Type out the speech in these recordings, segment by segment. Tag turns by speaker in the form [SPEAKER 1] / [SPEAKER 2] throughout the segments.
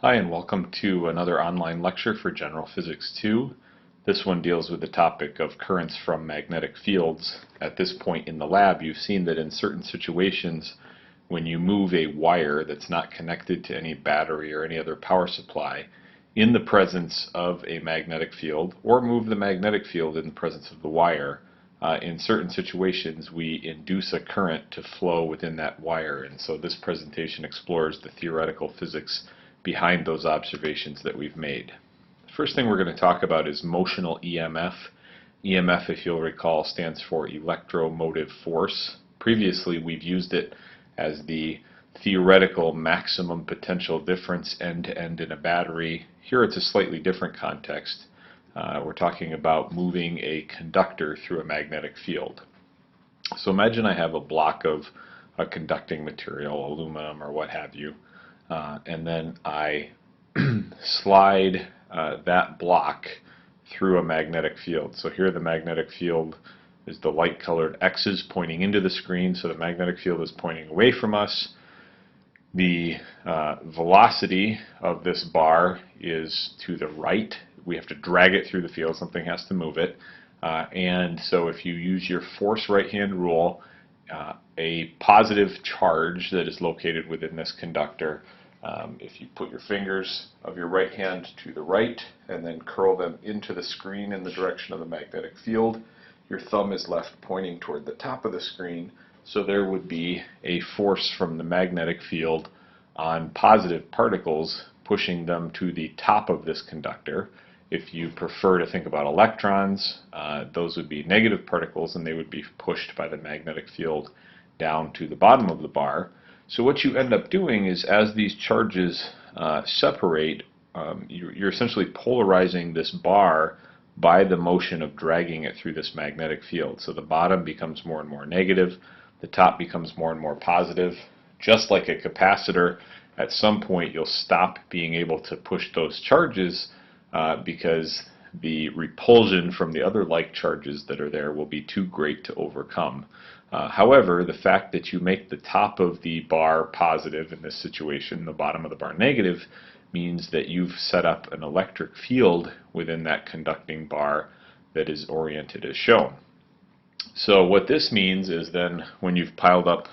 [SPEAKER 1] Hi, and welcome to another online lecture for General Physics 2. This one deals with the topic of currents from magnetic fields. At this point in the lab, you've seen that in certain situations, when you move a wire that's not connected to any battery or any other power supply in the presence of a magnetic field, or move the magnetic field in the presence of the wire, in certain situations we induce a current to flow within that wire. And so this presentation explores the theoretical physics behind those observations that we've made. The first thing we're going to talk about is motional EMF. EMF, if you'll recall, stands for electromotive force. Previously we've used it as the theoretical maximum potential difference end-to-end in a battery. Here it's a slightly different context. We're talking about moving a conductor through a magnetic field. So imagine I have a block of a conducting material, aluminum or what have you, and then I slide that block through a magnetic field. So here the magnetic field is the light colored X's pointing into the screen, so the magnetic field is pointing away from us. The velocity of this bar is to the right. We have to drag it through the field, something has to move it. And so if you use your force right hand rule, a positive charge that is located within this conductor, if you put your fingers of your right hand to the right and then curl them into the screen in the direction of the magnetic field, your thumb is left pointing toward the top of the screen, so there would be a force from the magnetic field on positive particles pushing them to the top of this conductor. If you prefer to think about electrons, those would be negative particles and they would be pushed by the magnetic field down to the bottom of the bar. So what you end up doing is, as these charges separate, you're essentially polarizing this bar by the motion of dragging it through this magnetic field. So the bottom becomes more and more negative, the top becomes more and more positive. Just like a capacitor, at some point you'll stop being able to push those charges because the repulsion from the other like charges that are there will be too great to overcome. However, the fact that you make the top of the bar positive in this situation, the bottom of the bar negative, means that you've set up an electric field within that conducting bar that is oriented as shown. So what this means is then when you've piled up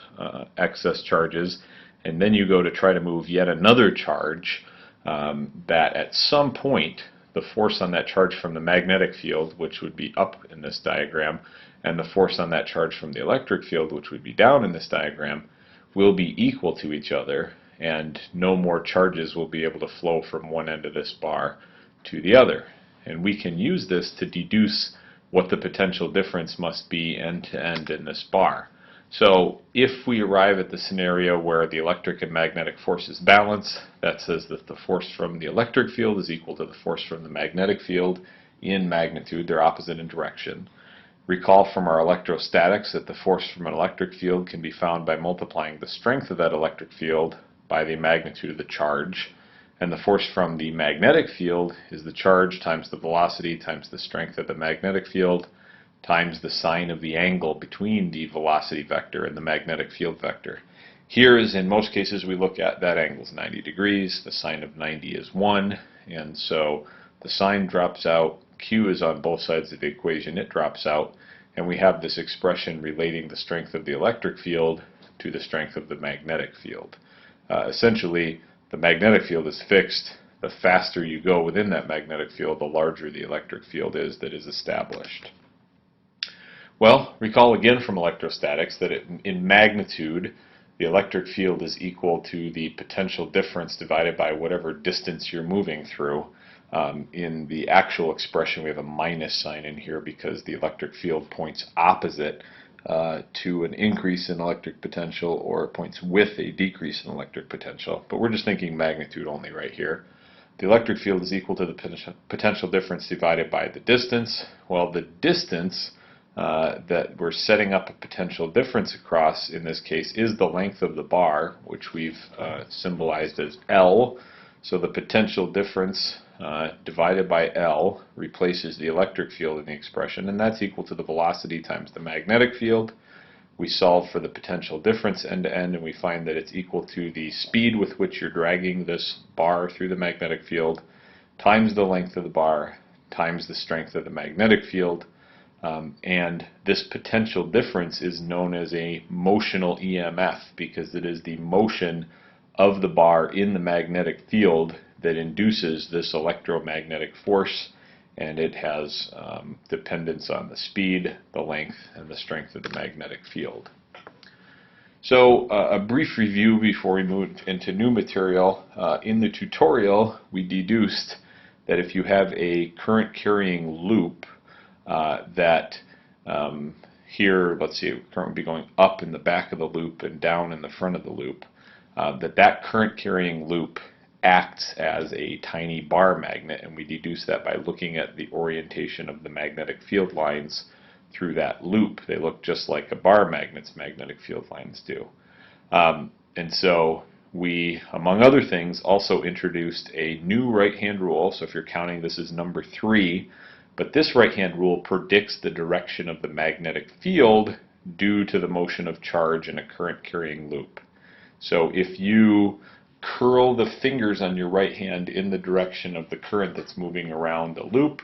[SPEAKER 1] excess charges and then you go to try to move yet another charge, that at some point the force on that charge from the magnetic field, which would be up in this diagram, and the force on that charge from the electric field, which would be down in this diagram, will be equal to each other, and no more charges will be able to flow from one end of this bar to the other. And we can use this to deduce what the potential difference must be end to end in this bar. So if we arrive at the scenario where the electric and magnetic forces balance, that says that the force from the electric field is equal to the force from the magnetic field in magnitude. They're opposite in direction. Recall from our electrostatics that the force from an electric field can be found by multiplying the strength of that electric field by the magnitude of the charge. And the force from the magnetic field is the charge times the velocity times the strength of the magnetic field times the sine of the angle between the velocity vector and the magnetic field vector. Here, as in most cases, we look at that angle is 90 degrees, the sine of 90 is 1, and so the sine drops out, Q is on both sides of the equation, it drops out, and we have this expression relating the strength of the electric field to the strength of the magnetic field. Essentially, the magnetic field is fixed. The faster you go within that magnetic field, the larger the electric field is that is established. Well, recall again from electrostatics that in magnitude, the electric field is equal to the potential difference divided by whatever distance you're moving through. In the actual expression, we have a minus sign in here because the electric field points opposite to an increase in electric potential, or it points with a decrease in electric potential. But we're just thinking magnitude only right here. The electric field is equal to the potential difference divided by the distance. Well, the distance that we're setting up a potential difference across in this case is the length of the bar, which we've symbolized as L. So the potential difference divided by L replaces the electric field in the expression, and that's equal to the velocity times the magnetic field we solve for the potential difference end to end, and we find that it's equal to the speed with which you're dragging this bar through the magnetic field times the length of the bar times the strength of the magnetic field. And this potential difference is known as a motional EMF because it is the motion of the bar in the magnetic field that induces this electromagnetic force, and it has dependence on the speed, the length, and the strength of the magnetic field. So a brief review before we move into new material. In the tutorial, we deduced that if you have a current carrying loop that here, let's see, current would be going up in the back of the loop and down in the front of the loop, that current carrying loop acts as a tiny bar magnet, and we deduce that by looking at the orientation of the magnetic field lines through that loop. They look just like a bar magnet's magnetic field lines do. And so we, among other things, also introduced a new right-hand rule. So if you're counting, this is number 3, but this right-hand rule predicts the direction of the magnetic field due to the motion of charge in a current carrying loop. So if you curl the fingers on your right hand in the direction of the current that's moving around the loop,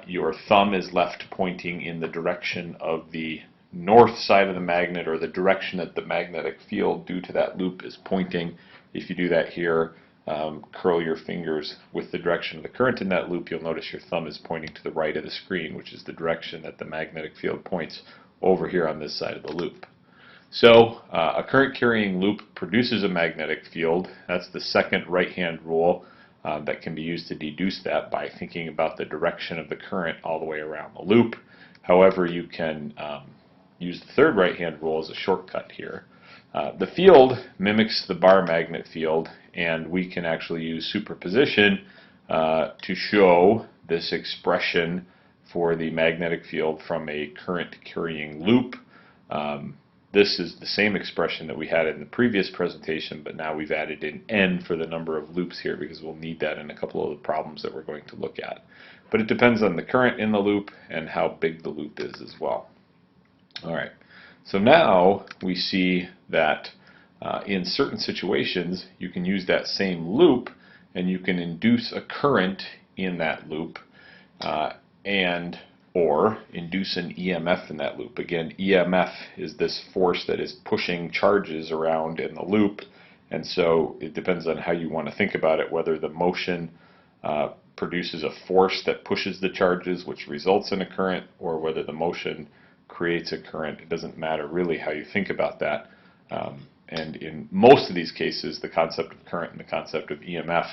[SPEAKER 1] your thumb is left pointing in the direction of the north side of the magnet, or the direction that the magnetic field due to that loop is pointing. If you do that here, curl your fingers with the direction of the current in that loop, you'll notice your thumb is pointing to the right of the screen, which is the direction that the magnetic field points over here on this side of the loop. So a current carrying loop produces a magnetic field. That's the second right-hand rule that can be used to deduce that by thinking about the direction of the current all the way around the loop. However, you can use the third right-hand rule as a shortcut here. The field mimics the bar magnet field, and we can actually use superposition to show this expression for the magnetic field from a current carrying loop. This is the same expression that we had in the previous presentation, but now we've added an n for the number of loops here because we'll need that in a couple of the problems that we're going to look at. But it depends on the current in the loop and how big the loop is as well. Alright, so now we see that in certain situations you can use that same loop and you can induce a current in that loop or induce an EMF in that loop. Again, EMF is this force that is pushing charges around in the loop, and so it depends on how you want to think about it, whether the motion produces a force that pushes the charges which results in a current, or whether the motion creates a current. It doesn't matter really how you think about that. And in most of these cases, the concept of current and the concept of EMF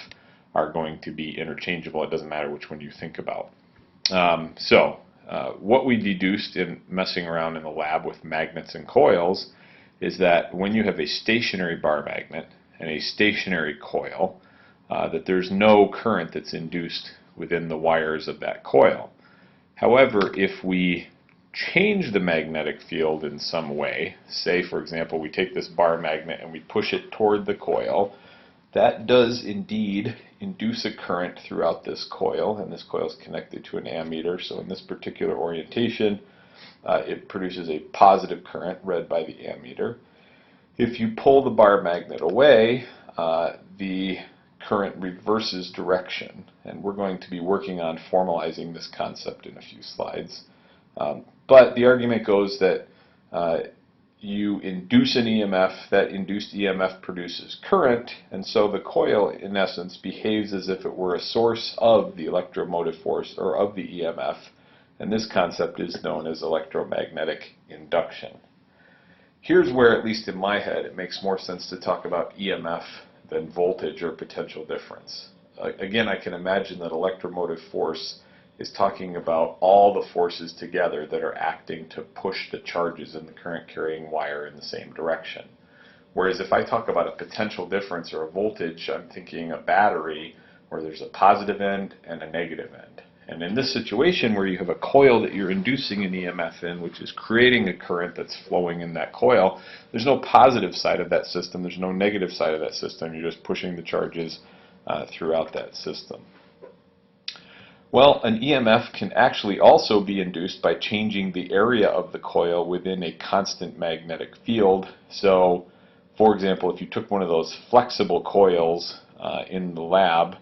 [SPEAKER 1] are going to be interchangeable. It doesn't matter which one you think about. What we deduced in messing around in the lab with magnets and coils is that when you have a stationary bar magnet and a stationary coil, that there's no current that's induced within the wires of that coil. However, if we change the magnetic field in some way, say for example we take this bar magnet and we push it toward the coil, that does indeed induce a current throughout this coil, and this coil is connected to an ammeter, so in this particular orientation it produces a positive current read by the ammeter. If you pull the bar magnet away, the current reverses direction, and we're going to be working on formalizing this concept in a few slides. But the argument goes that you induce an EMF, that induced EMF produces current, and so the coil in essence behaves as if it were a source of the electromotive force, or of the EMF, and this concept is known as electromagnetic induction. Here's where, at least in my head, it makes more sense to talk about EMF than voltage or potential difference. Again, I can imagine that electromotive force is talking about all the forces together that are acting to push the charges in the current carrying wire in the same direction. Whereas if I talk about a potential difference or a voltage, I'm thinking a battery where there's a positive end and a negative end. And in this situation where you have a coil that you're inducing an EMF in, which is creating a current that's flowing in that coil, there's no positive side of that system, there's no negative side of that system, you're just pushing the charges throughout that system. Well, an EMF can actually also be induced by changing the area of the coil within a constant magnetic field. So, for example, if you took one of those flexible coils in the lab,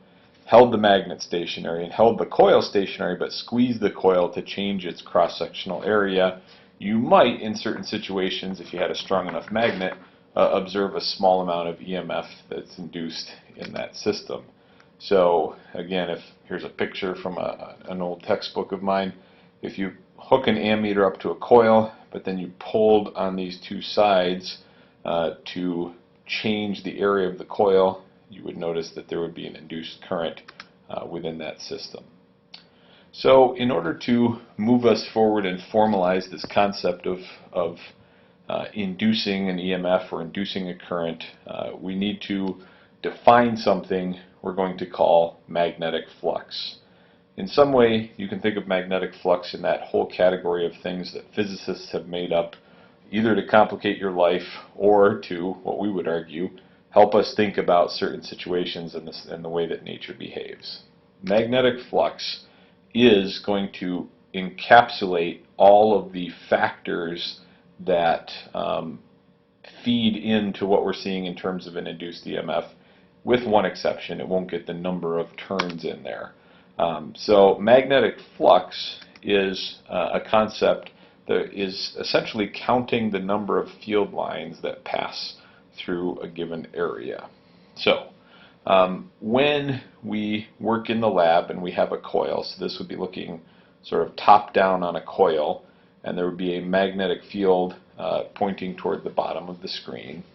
[SPEAKER 1] held the magnet stationary and held the coil stationary but squeezed the coil to change its cross-sectional area, you might, in certain situations, if you had a strong enough magnet, observe a small amount of EMF that's induced in that system. So again, here's a picture from an old textbook of mine. If you hook an ammeter up to a coil, but then you pulled on these two sides to change the area of the coil, you would notice that there would be an induced current within that system. So in order to move us forward and formalize this concept of inducing an EMF or inducing a current, we need to define something we're going to call magnetic flux. In some way, you can think of magnetic flux in that whole category of things that physicists have made up either to complicate your life or to, what we would argue, help us think about certain situations and the way that nature behaves. Magnetic flux is going to encapsulate all of the factors that feed into what we're seeing in terms of an induced EMF, with one exception. It won't get the number of turns in there. So magnetic flux is a concept that is essentially counting the number of field lines that pass through a given area. So when we work in the lab and we have a coil, so this would be looking sort of top down on a coil, and there would be a magnetic field pointing toward the bottom of the screen,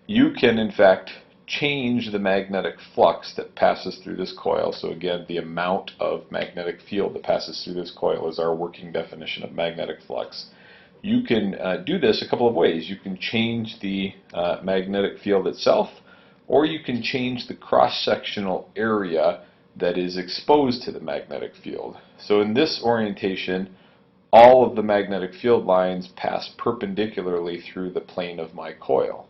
[SPEAKER 1] you can in fact change the magnetic flux that passes through this coil. So again, the amount of magnetic field that passes through this coil is our working definition of magnetic flux. You can do this a couple of ways. You can change the magnetic field itself, or you can change the cross-sectional area that is exposed to the magnetic field. So in this orientation, all of the magnetic field lines pass perpendicularly through the plane of my coil.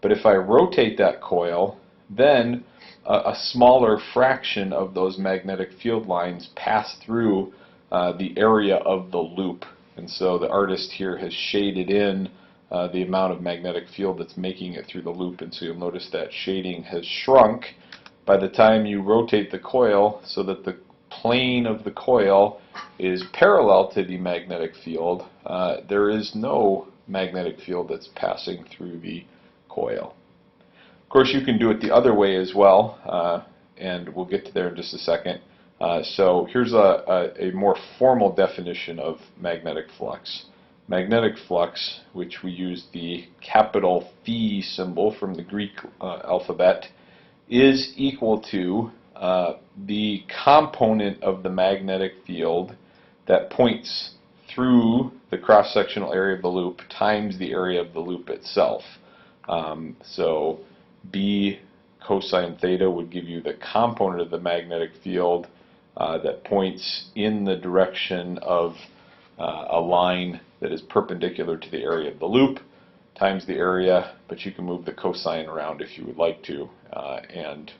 [SPEAKER 1] But if I rotate that coil, then a smaller fraction of those magnetic field lines pass through the area of the loop. And so the artist here has shaded in the amount of magnetic field that's making it through the loop. And so you'll notice that shading has shrunk by the time you rotate the coil so that the plane of the coil is parallel to the magnetic field. There is no magnetic field that's passing through the coil. Of course, you can do it the other way as well, and we'll get to there in just a second. So here's a more formal definition of magnetic flux. Magnetic flux, which we use the capital Phi symbol from the Greek alphabet, is equal to the component of the magnetic field that points through the cross-sectional area of the loop times the area of the loop itself. So B cosine theta would give you the component of the magnetic field that points in the direction of a line that is perpendicular to the area of the loop times the area, but you can move the cosine around if you would like to and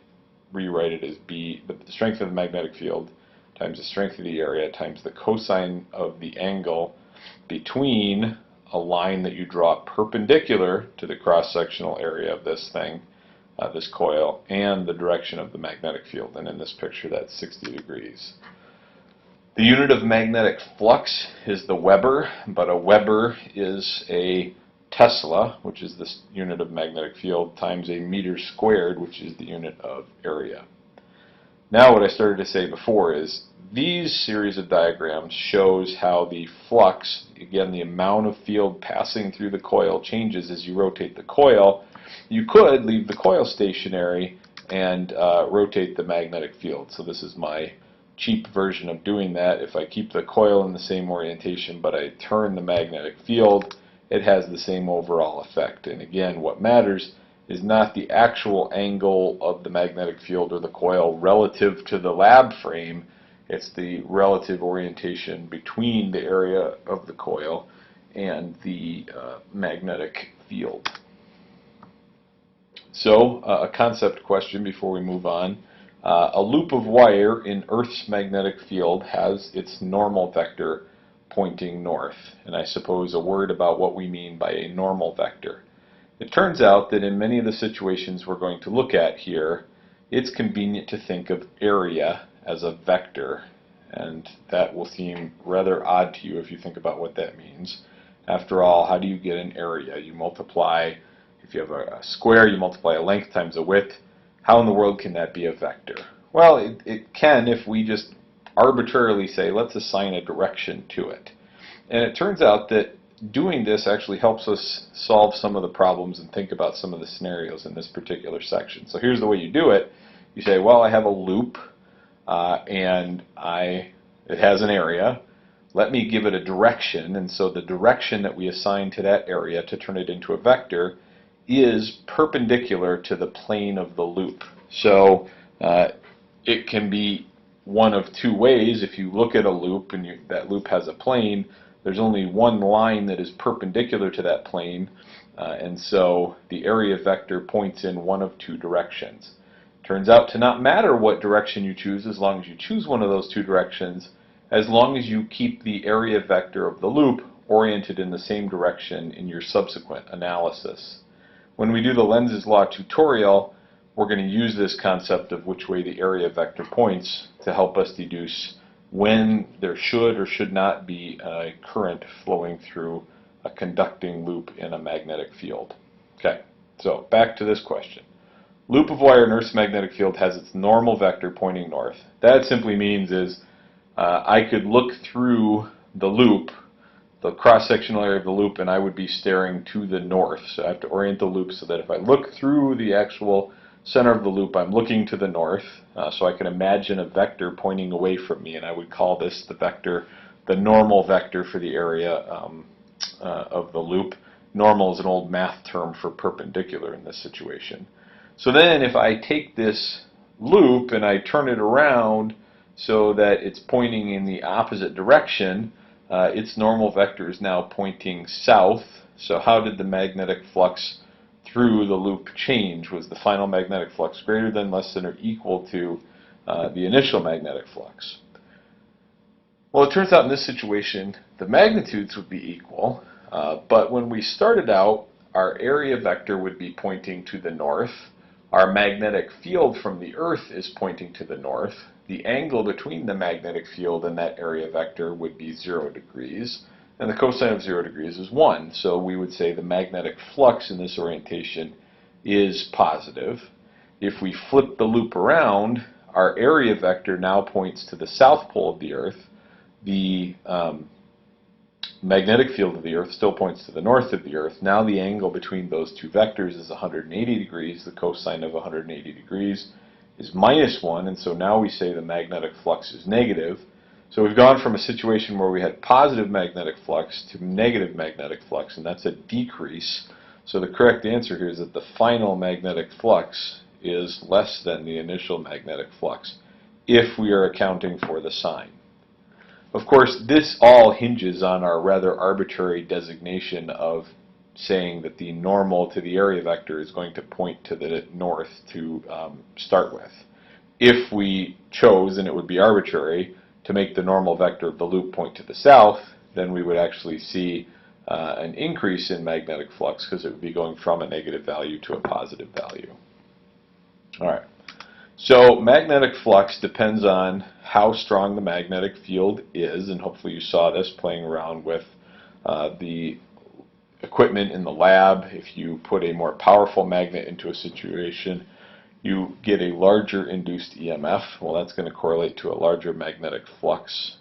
[SPEAKER 1] rewrite it as B, the strength of the magnetic field times the strength of the area times the cosine of the angle between a line that you draw perpendicular to the cross-sectional area of this thing, this coil, and the direction of the magnetic field. And in this picture, that's 60 degrees. The unit of magnetic flux is the Weber, but a Weber is a Tesla, which is the unit of magnetic field, times a meter squared, which is the unit of area. Now what I started to say before is these series of diagrams shows how the flux, again the amount of field passing through the coil, changes as you rotate the coil. You could leave the coil stationary and rotate the magnetic field. So this is my cheap version of doing that. If I keep the coil in the same orientation but I turn the magnetic field, it has the same overall effect. And again, what matters is not the actual angle of the magnetic field or the coil relative to the lab frame. It's the relative orientation between the area of the coil and the magnetic field. So, a concept question before we move on. A loop of wire in Earth's magnetic field has its normal vector pointing north. And I suppose a word about what we mean by a normal vector. It turns out that in many of the situations we're going to look at here, it's convenient to think of area as a vector. And that will seem rather odd to you if you think about what that means. After all, how do you get an area? You multiply, if you have a square, you multiply a length times a width. How in the world can that be a vector? Well, it can if we just arbitrarily say, let's assign a direction to it. And it turns out that doing this actually helps us solve some of the problems and think about some of the scenarios in this particular section. So here's the way you do it. You say, well, I have a loop, and it has an area. Let me give it a direction, and so the direction that we assign to that area to turn it into a vector is perpendicular to the plane of the loop. So it can be one of two ways. If you look at a loop and that loop has a plane, there's only one line that is perpendicular to that plane, and so the area vector points in one of two directions. Turns out to not matter what direction you choose as long as you choose one of those two directions, as long as you keep the area vector of the loop oriented in the same direction in your subsequent analysis. When we do the Lenz's law tutorial, we're going to use this concept of which way the area vector points to help us deduce when there should or should not be a current flowing through a conducting loop in a magnetic field. Okay, so back to this question. Loop of wire in Earth's magnetic field has its normal vector pointing north. That simply means is I could look through the loop, the cross-sectional area of the loop, and I would be staring to the north. So I have to orient the loop so that if I look through the actual center of the loop, I'm looking to the north. So I can imagine a vector pointing away from me, and I would call this the vector, the normal vector for the area of the loop. Normal is an old math term for perpendicular in this situation. So then if I take this loop and I turn it around so that it's pointing in the opposite direction, its normal vector is now pointing south. So how did the magnetic flux through the loop change? Was the final magnetic flux greater than, less than, or equal to the initial magnetic flux? Well, it turns out in this situation the magnitudes would be equal, but when we started out, our area vector would be pointing to the north. Our magnetic field from the Earth is pointing to the north. The angle between the magnetic field and that area vector would be 0 degrees, and the cosine of 0 degrees is 1. So we would say the magnetic flux in this orientation is positive. If we flip the loop around, our area vector now points to the south pole of the Earth. The magnetic field of the Earth still points to the north of the Earth. Now the angle between those two vectors is 180 degrees. The cosine of 180 degrees is -1, and so now we say the magnetic flux is negative. So we've gone from a situation where we had positive magnetic flux to negative magnetic flux, and that's a decrease. So the correct answer here is that the final magnetic flux is less than the initial magnetic flux, if we are accounting for the sign. Of course, this all hinges on our rather arbitrary designation of saying that the normal to the area vector is going to point to the north to start with. If we chose, and it would be arbitrary, to make the normal vector of the loop point to the south, then we would actually see an increase in magnetic flux because it would be going from a negative value to a positive value. All right. So magnetic flux depends on how strong the magnetic field is, and hopefully you saw this playing around with the equipment in the lab. If you put a more powerful magnet into a situation, you get a larger induced EMF. Well, that's going to correlate to a larger magnetic flux.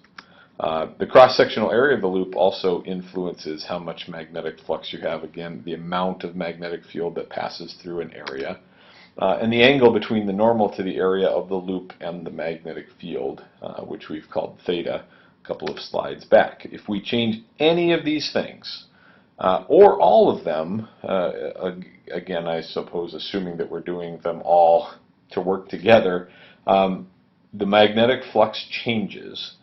[SPEAKER 1] The cross-sectional area of the loop also influences how much magnetic flux you have. Again, the amount of magnetic field that passes through an area. And the angle between the normal to the area of the loop and the magnetic field, which we've called theta a couple of slides back. If we change any of these things, or all of them, again, I suppose assuming that we're doing them all to work together, the magnetic flux changes.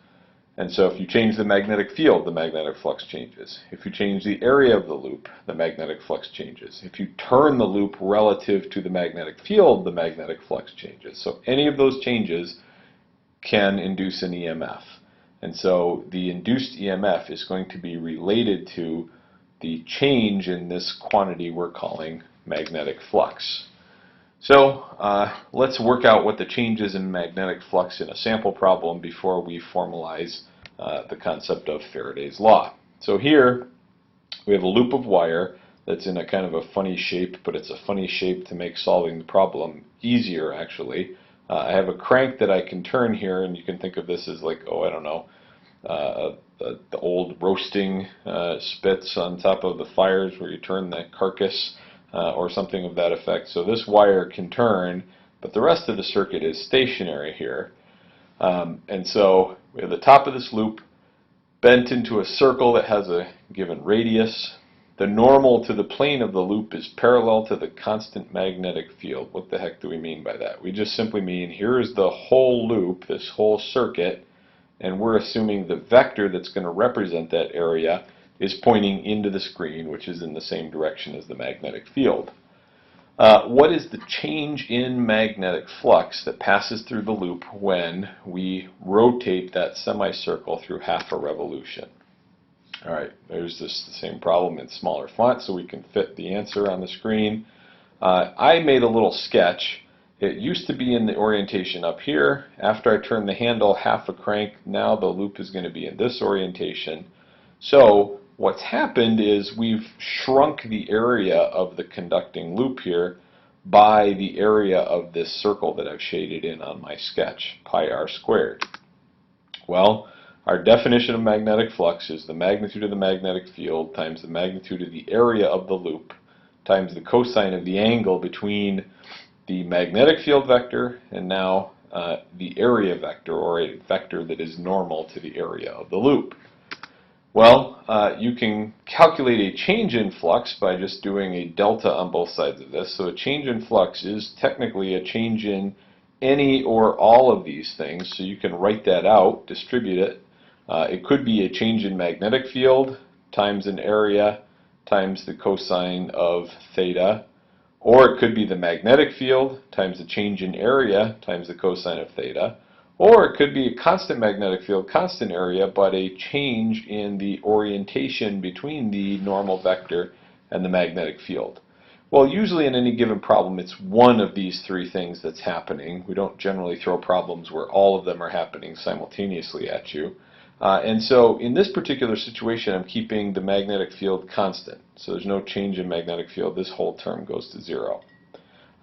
[SPEAKER 1] And so if you change the magnetic field, the magnetic flux changes. If you change the area of the loop, the magnetic flux changes. If you turn the loop relative to the magnetic field, the magnetic flux changes. So any of those changes can induce an EMF. And so the induced EMF is going to be related to the change in this quantity we're calling magnetic flux. So let's work out what the change is in magnetic flux in a sample problem before we formalize the concept of Faraday's law. So here we have a loop of wire that's in a kind of a funny shape, but it's a funny shape to make solving the problem easier actually. I have a crank that I can turn here, and you can think of this as like, oh, I don't know, the old roasting spits on top of the fires where you turn the carcass or something of that effect. So this wire can turn, but the rest of the circuit is stationary here. And so we have the top of this loop bent into a circle that has a given radius. The normal to the plane of the loop is parallel to the constant magnetic field. What the heck do we mean by that? We just simply mean here is the whole loop, this whole circuit, and we're assuming the vector that's going to represent that area is pointing into the screen, which is in the same direction as the magnetic field. What is the change in magnetic flux that passes through the loop when we rotate that semicircle through half a revolution? All right, there's the same problem in smaller font so we can fit the answer on the screen. I made a little sketch. It used to be in the orientation up here. After I turn the handle half a crank, now the loop is going to be in this orientation. So what's happened is we've shrunk the area of the conducting loop here by the area of this circle that I've shaded in on my sketch, pi r squared. Well, our definition of magnetic flux is the magnitude of the magnetic field times the magnitude of the area of the loop times the cosine of the angle between the magnetic field vector and now the area vector, or a vector that is normal to the area of the loop. Well, you can calculate a change in flux by just doing a delta on both sides of this. So a change in flux is technically a change in any or all of these things. So you can write that out, distribute it. It could be a change in magnetic field times an area times the cosine of theta. Or it could be the magnetic field times the change in area times the cosine of theta. Or it could be a constant magnetic field, constant area, but a change in the orientation between the normal vector and the magnetic field. Well, usually in any given problem, it's one of these three things that's happening. We don't generally throw problems where all of them are happening simultaneously at you. And so in this particular situation, I'm keeping the magnetic field constant. So there's no change in magnetic field. This whole term goes to 0.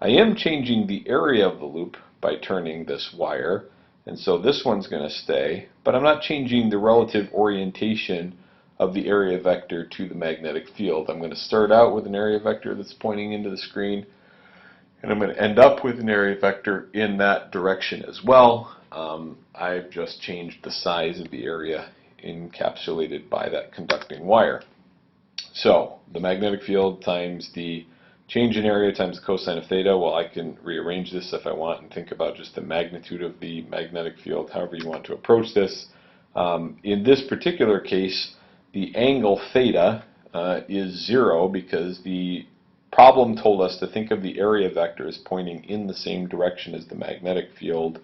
[SPEAKER 1] I am changing the area of the loop by turning this wire. And so this one's going to stay. But I'm not changing the relative orientation of the area vector to the magnetic field. I'm going to start out with an area vector that's pointing into the screen. And I'm going to end up with an area vector in that direction as well. I've just changed the size of the area encapsulated by that conducting wire. So the magnetic field times the change in area times the cosine of theta. Well, I can rearrange this if I want and think about just the magnitude of the magnetic field, however you want to approach this. In this particular case, the angle theta is 0 because the problem told us to think of the area vector as pointing in the same direction as the magnetic field,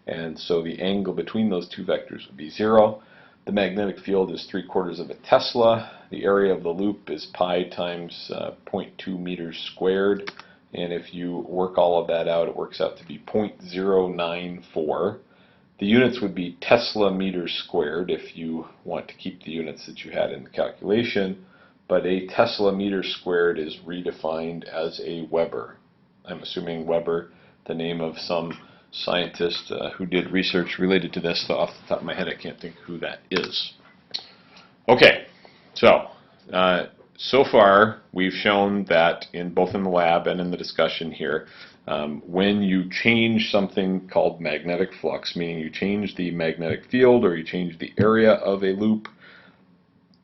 [SPEAKER 1] and so the angle between those two vectors would be 0. The magnetic field is 3/4 of a Tesla. The area of the loop is pi times 0.2 meters squared, and if you work all of that out, it works out to be 0.094. The units would be Tesla meters squared if you want to keep the units that you had in the calculation, but a Tesla meter squared is redefined as a Weber. I'm assuming Weber, the name of some scientist who did research related to this, though off the top of my head I can't think who that is. Okay, so so far we've shown that both in the lab and in the discussion here, when you change something called magnetic flux, meaning you change the magnetic field or you change the area of a loop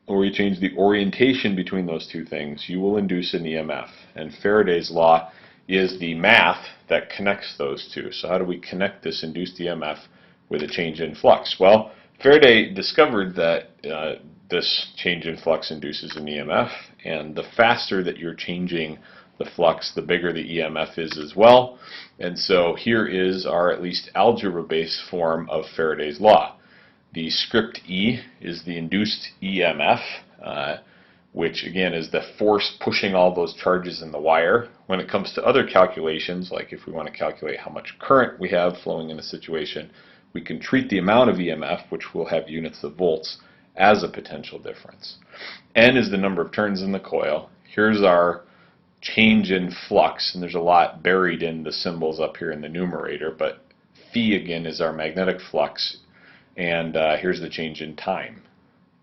[SPEAKER 1] or you change the orientation between those two things, you will induce an EMF. And Faraday's law is the math that connects those two. So how do we connect this induced EMF with a change in flux? Well, Faraday discovered that this change in flux induces an EMF, and the faster that you're changing the flux, the bigger the EMF is as well. And so here is our at least algebra-based form of Faraday's law. The script E is the induced EMF, which again is the force pushing all those charges in the wire. When it comes to other calculations, like if we want to calculate how much current we have flowing in a situation, we can treat the amount of EMF, which will have units of volts, as a potential difference. N is the number of turns in the coil. Here's our change in flux, and there's a lot buried in the symbols up here in the numerator, but phi again is our magnetic flux, and here's the change in time.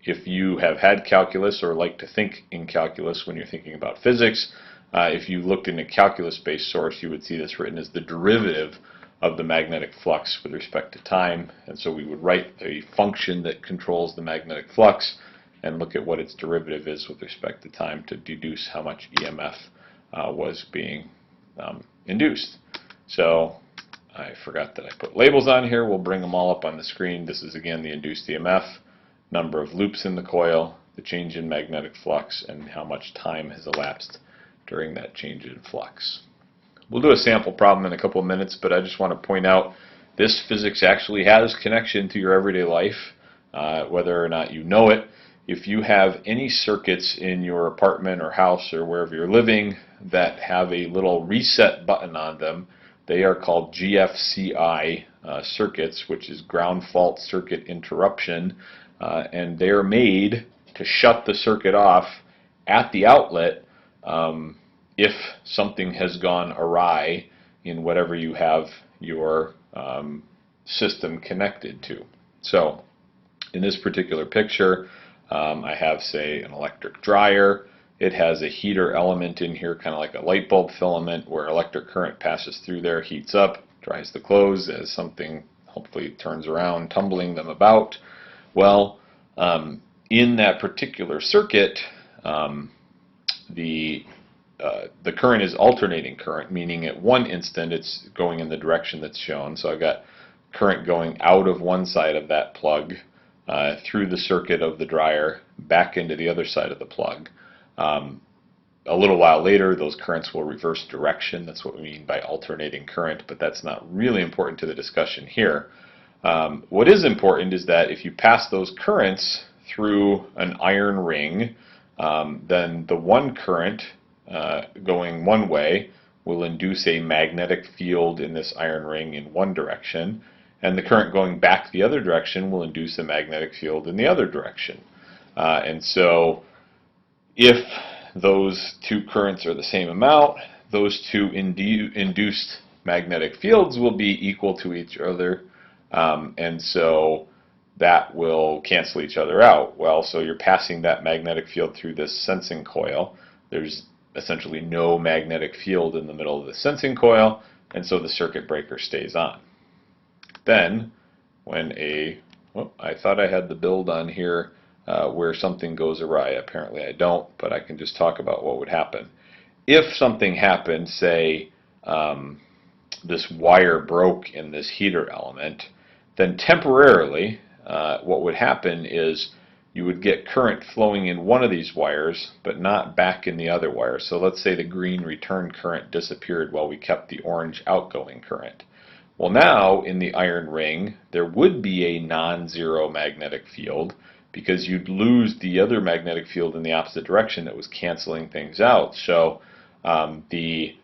[SPEAKER 1] If you have had calculus or like to think in calculus when you're thinking about physics, if you looked in a calculus-based source, you would see this written as the derivative of the magnetic flux with respect to time. And so we would write a function that controls the magnetic flux and look at what its derivative is with respect to time to deduce how much EMF was being induced. So I forgot that I put labels on here. We'll bring them all up on the screen. This is again the induced EMF, number of loops in the coil, the change in magnetic flux, and how much time has elapsed during that change in flux. We'll do a sample problem in a couple of minutes, but I just want to point out this physics actually has connection to your everyday life, whether or not you know it. If you have any circuits in your apartment or house or wherever you're living that have a little reset button on them, they are called GFCI circuits, which is ground fault circuit interruption, and they are made to shut the circuit off at the outlet if something has gone awry in whatever you have your system connected to. So in this particular picture, I have, say, an electric dryer. It has a heater element in here, kind of like a light bulb filament, where electric current passes through there, heats up, dries the clothes as something hopefully turns around, tumbling them about. Well, in that particular circuit, the current is alternating current, meaning at one instant it's going in the direction that's shown. So I've got current going out of one side of that plug through the circuit of the dryer back into the other side of the plug. A little while later, those currents will reverse direction. That's what we mean by alternating current, but that's not really important to the discussion here. What is important is that if you pass those currents through an iron ring, then the one current going one way will induce a magnetic field in this iron ring in one direction, and the current going back the other direction will induce a magnetic field in the other direction. And so if those two currents are the same amount, those two induced magnetic fields will be equal to each other, and so that will cancel each other out. Well, so you're passing that magnetic field through this sensing coil. There's essentially no magnetic field in the middle of the sensing coil, and so the circuit breaker stays on. Then, when I thought I had the build on here where something goes awry. Apparently I don't, but I can just talk about what would happen. If something happened, say this wire broke in this heater element, then temporarily what would happen is you would get current flowing in one of these wires, but not back in the other wire. So let's say the green return current disappeared while we kept the orange outgoing current. Well, now in the iron ring, there would be a non-zero magnetic field because you'd lose the other magnetic field in the opposite direction that was canceling things out. So the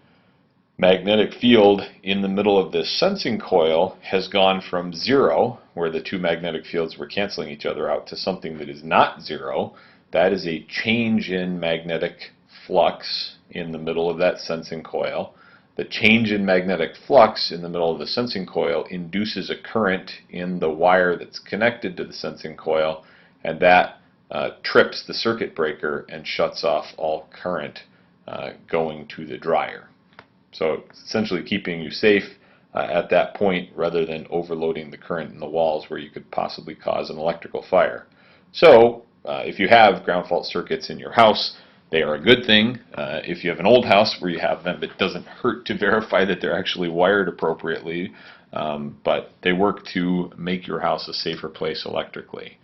[SPEAKER 1] magnetic field in the middle of this sensing coil has gone from zero, where the two magnetic fields were canceling each other out, to something that is not zero. That is a change in magnetic flux in the middle of that sensing coil. The change in magnetic flux in the middle of the sensing coil induces a current in the wire that's connected to the sensing coil, and that trips the circuit breaker and shuts off all current going to the dryer. So essentially keeping you safe at that point rather than overloading the current in the walls where you could possibly cause an electrical fire. So if you have ground fault circuits in your house, they are a good thing. If you have an old house where you have them, it doesn't hurt to verify that they're actually wired appropriately. but they work to make your house a safer place electrically.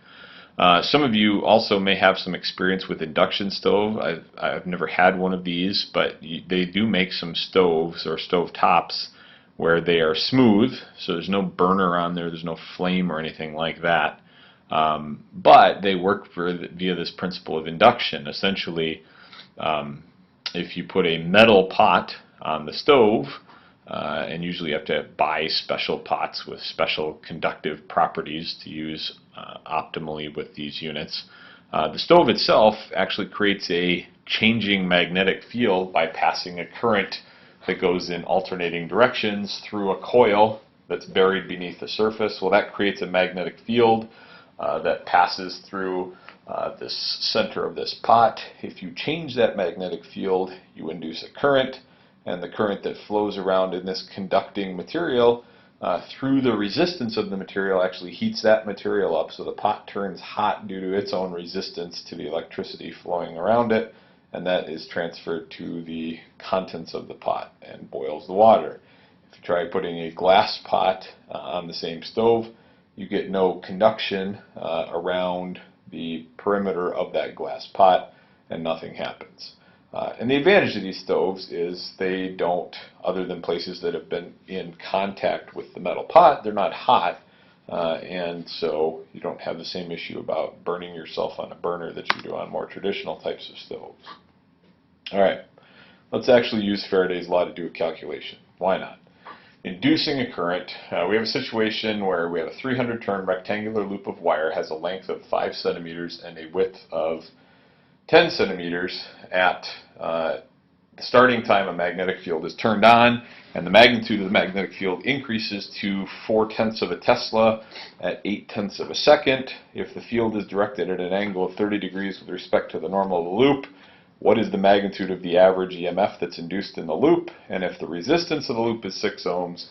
[SPEAKER 1] Some of you also may have some experience with induction stove. I've never had one of these, but they do make some stoves or stove tops where they are smooth, so there's no burner on there, there's no flame or anything like that. But they work via this principle of induction. Essentially, if you put a metal pot on the stove, and usually you have to buy special pots with special conductive properties to use optimally with these units. The stove itself actually creates a changing magnetic field by passing a current that goes in alternating directions through a coil that's buried beneath the surface. Well, that creates a magnetic field that passes through this center of this pot. If you change that magnetic field, you induce a current, and the current that flows around in this conducting material through the resistance of the material actually heats that material up, so the pot turns hot due to its own resistance to the electricity flowing around it, and that is transferred to the contents of the pot and boils the water. If you try putting a glass pot on the same stove, you get no conduction around the perimeter of that glass pot, and nothing happens. And the advantage of these stoves is they don't, other than places that have been in contact with the metal pot, they're not hot, and so you don't have the same issue about burning yourself on a burner that you do on more traditional types of stoves. Alright, let's actually use Faraday's law to do a calculation. Why not? Inducing a current, we have a situation where we have a 300 turn rectangular loop of wire, has a length of 5 centimeters and a width of 10 centimeters. At the starting time, a magnetic field is turned on, and the magnitude of the magnetic field increases to 4/10 of a Tesla at 8/10 of a second. If the field is directed at an angle of 30 degrees with respect to the normal of the loop, what is the magnitude of the average EMF that's induced in the loop? And if the resistance of the loop is 6 ohms,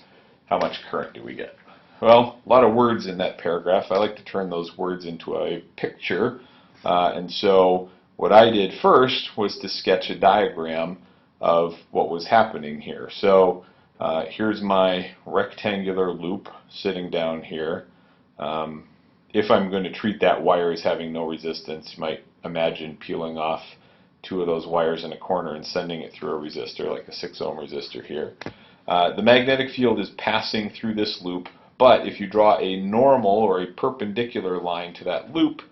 [SPEAKER 1] how much current do we get? Well, a lot of words in that paragraph. I like to turn those words into a picture, and so what I did first was to sketch a diagram of what was happening here. So here's my rectangular loop sitting down here. If I'm going to treat that wire as having no resistance, you might imagine peeling off 2 of those wires in a corner and sending it through a resistor, like a 6 ohm resistor here. The magnetic field is passing through this loop, but if you draw a normal or a perpendicular line to that loop,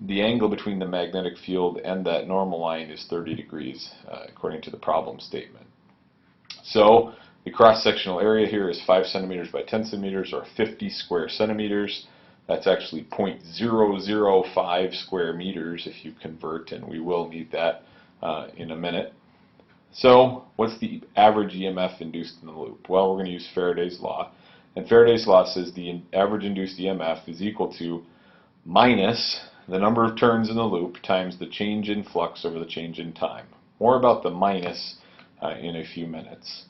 [SPEAKER 1] the angle between the magnetic field and that normal line is 30 degrees, according to the problem statement. So the cross-sectional area here is 5 centimeters by 10 centimeters, or 50 square centimeters. That's actually 0.005 square meters if you convert, and we will need that in a minute. So what's the average EMF induced in the loop? Well, we're going to use Faraday's law. And Faraday's law says the average induced EMF is equal to minus the number of turns in the loop times the change in flux over the change in time. More about the minus in a few minutes.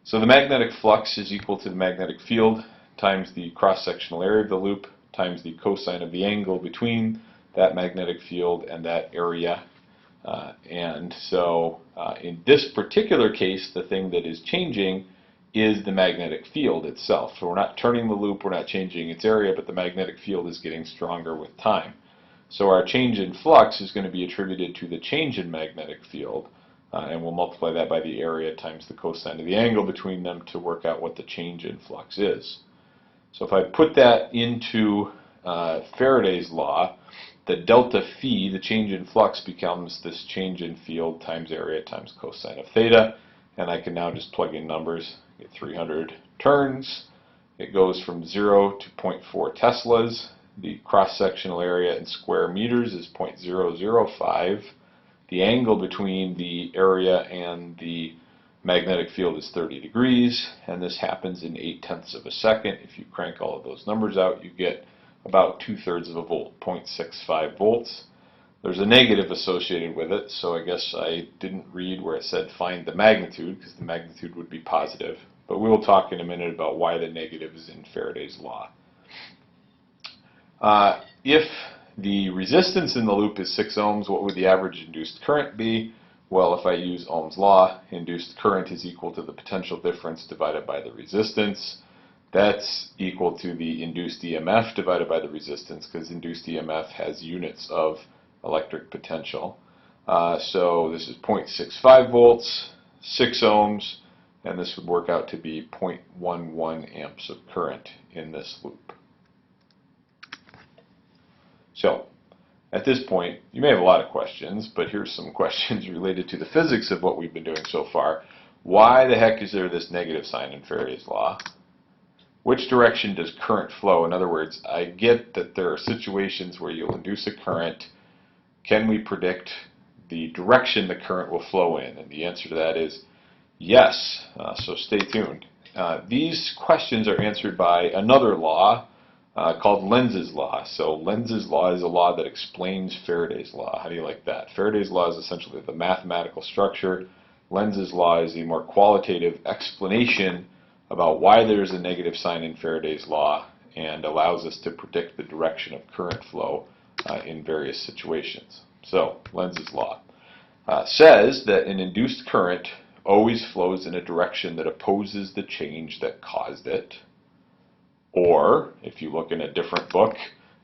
[SPEAKER 1] So the magnetic flux is equal to the magnetic field times the cross-sectional area of the loop times the cosine of the angle between that magnetic field and that area. And so in this particular case, the thing that is changing is the magnetic field itself. So we're not turning the loop, we're not changing its area, but the magnetic field is getting stronger with time. So our change in flux is going to be attributed to the change in magnetic field, and we'll multiply that by the area times the cosine of the angle between them to work out what the change in flux is. So if I put that into Faraday's law, the delta phi, the change in flux, becomes this change in field times area times cosine of theta, and I can now just plug in numbers. Get 300 turns. It goes from 0 to 0.4 Teslas. The cross-sectional area in square meters is 0.005. The angle between the area and the magnetic field is 30 degrees, and this happens in 8/10 of a second. If you crank all of those numbers out, you get about 2/3 of a volt, 0.65 volts. There's a negative associated with it, so I guess I didn't read where it said find the magnitude, because the magnitude would be positive. But we will talk in a minute about why the negative is in Faraday's law. If the resistance in the loop is 6 ohms, what would the average induced current be? Well, if I use Ohm's law, induced current is equal to the potential difference divided by the resistance. That's equal to the induced EMF divided by the resistance, because induced EMF has units of electric potential. So this is 0.65 volts, 6 ohms, and this would work out to be 0.11 amps of current in this loop. So at this point, you may have a lot of questions, but here's some questions related to the physics of what we've been doing so far. Why the heck is there this negative sign in Faraday's law? Which direction does current flow? In other words, I get that there are situations where you'll induce a current. Can we predict the direction the current will flow in? And the answer to that is yes. So stay tuned. These questions are answered by another law called Lenz's law. So Lenz's law is a law that explains Faraday's law. How do you like that? Faraday's law is essentially the mathematical structure. Lenz's law is the more qualitative explanation about why there's a negative sign in Faraday's law and allows us to predict the direction of current flow in various situations. So Lenz's law says that an induced current always flows in a direction that opposes the change that caused it. Or, if you look in a different book,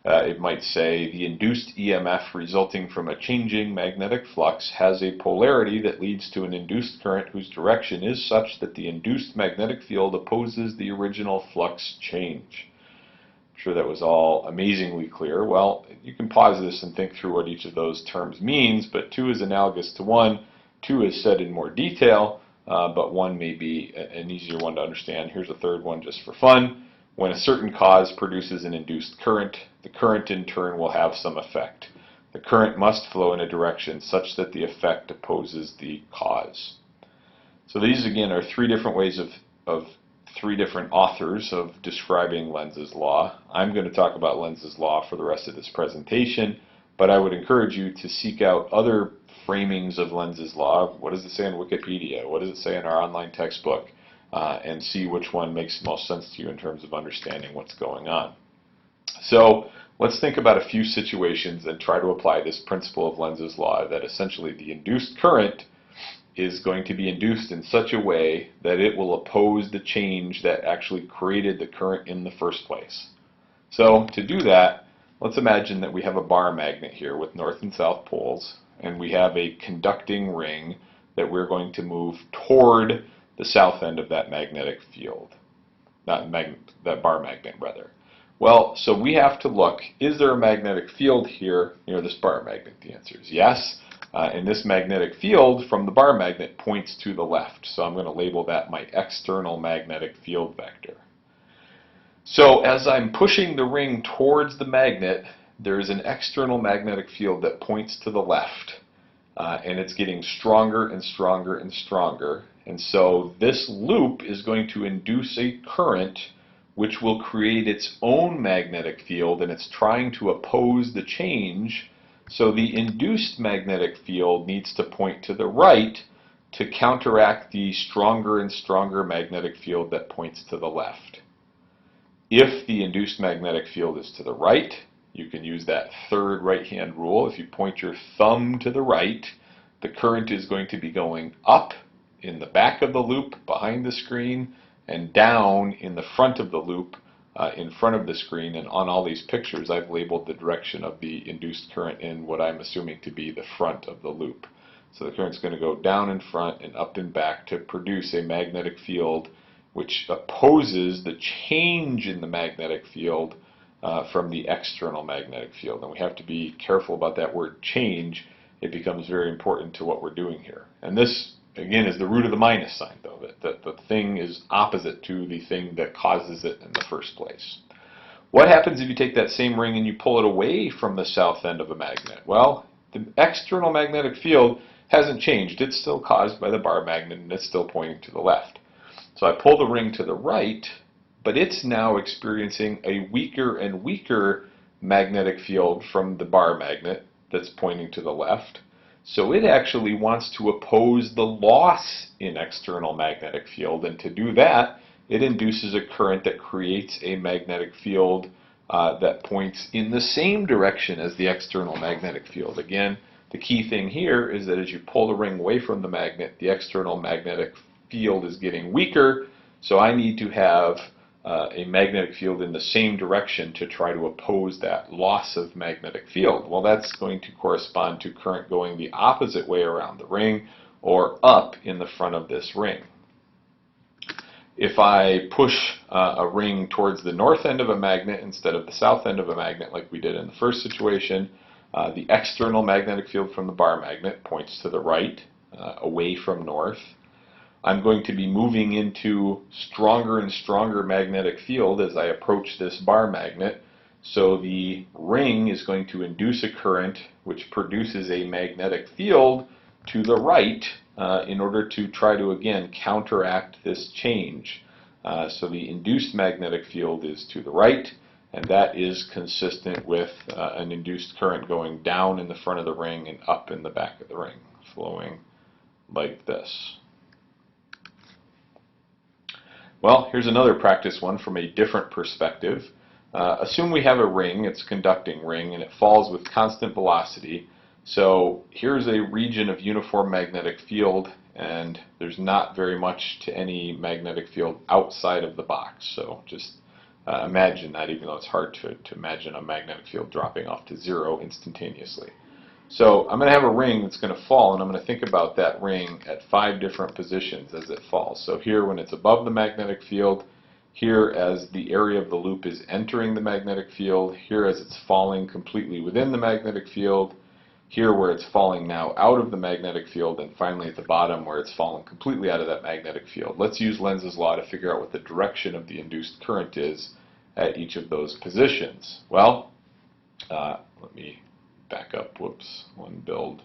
[SPEAKER 1] it might say the induced EMF resulting from a changing magnetic flux has a polarity that leads to an induced current whose direction is such that the induced magnetic field opposes the original flux change. I'm sure that was all amazingly clear. Well, you can pause this and think through what each of those terms means, but 2 is analogous to 1. 2 is said in more detail, but 1 may be an easier one to understand. Here's a third one just for fun. When a certain cause produces an induced current, the current in turn will have some effect. The current must flow in a direction such that the effect opposes the cause. So these again are 3 different ways of 3 different authors of describing Lenz's law. I'm going to talk about Lenz's law for the rest of this presentation, but I would encourage you to seek out other framings of Lenz's law. What does it say in Wikipedia? What does it say in our online textbook? And see which one makes the most sense to you in terms of understanding what's going on. So let's think about a few situations and try to apply this principle of Lenz's law, that essentially the induced current is going to be induced in such a way that it will oppose the change that actually created the current in the first place. So to do that, let's imagine that we have a bar magnet here with north and south poles, and we have a conducting ring that we're going to move toward the south end of that magnetic field, that bar magnet rather. Well, so we have to look, is there a magnetic field here near this bar magnet? The answer is yes. And this magnetic field from the bar magnet points to the left. So I'm going to label that my external magnetic field vector. So as I'm pushing the ring towards the magnet, there's an external magnetic field that points to the left. And it's getting stronger and stronger and stronger. And so this loop is going to induce a current which will create its own magnetic field, and it's trying to oppose the change. So the induced magnetic field needs to point to the right to counteract the stronger and stronger magnetic field that points to the left. If the induced magnetic field is to the right, you can use that third right-hand rule. If you point your thumb to the right, the current is going to be going up in the back of the loop behind the screen and down in the front of the loop in front of the screen. And on all these pictures, I've labeled the direction of the induced current in what I'm assuming to be the front of the loop. So the current's going to go down in front and up and back to produce a magnetic field which opposes the change in the magnetic field from the external magnetic field. And we have to be careful about that word change. It becomes very important to what we're doing here. And this, again, is the root of the minus sign, though, that the thing is opposite to the thing that causes it in the first place. What happens if you take that same ring and you pull it away from the south end of a magnet? Well, the external magnetic field hasn't changed. It's still caused by the bar magnet, and it's still pointing to the left. So I pull the ring to the right, but it's now experiencing a weaker and weaker magnetic field from the bar magnet that's pointing to the left. So it actually wants to oppose the loss in external magnetic field, and to do that, it induces a current that creates a magnetic field that points in the same direction as the external magnetic field. Again, the key thing here is that as you pull the ring away from the magnet, the external magnetic field is getting weaker, so I need to have a magnetic field in the same direction to try to oppose that loss of magnetic field. Well, that's going to correspond to current going the opposite way around the ring, or up in the front of this ring. If I push a ring towards the north end of a magnet instead of the south end of a magnet like we did in the first situation, the external magnetic field from the bar magnet points to the right, away from north. I'm going to be moving into stronger and stronger magnetic field as I approach this bar magnet. So the ring is going to induce a current which produces a magnetic field to the right in order to try to, again, counteract this change. So the induced magnetic field is to the right, and that is consistent with an induced current going down in the front of the ring and up in the back of the ring, flowing like this. Well, here's another practice one from a different perspective. Assume we have a ring, it's a conducting ring, and it falls with constant velocity. So here's a region of uniform magnetic field, and there's not very much to any magnetic field outside of the box. So just imagine that, even though it's hard to imagine a magnetic field dropping off to zero instantaneously. So I'm going to have a ring that's going to fall, and I'm going to think about that ring at 5 different positions as it falls. So here when it's above the magnetic field, here as the area of the loop is entering the magnetic field, here as it's falling completely within the magnetic field, here where it's falling now out of the magnetic field, and finally at the bottom where it's fallen completely out of that magnetic field. Let's use Lenz's law to figure out what the direction of the induced current is at each of those positions. Well, let me back up, whoops, one build.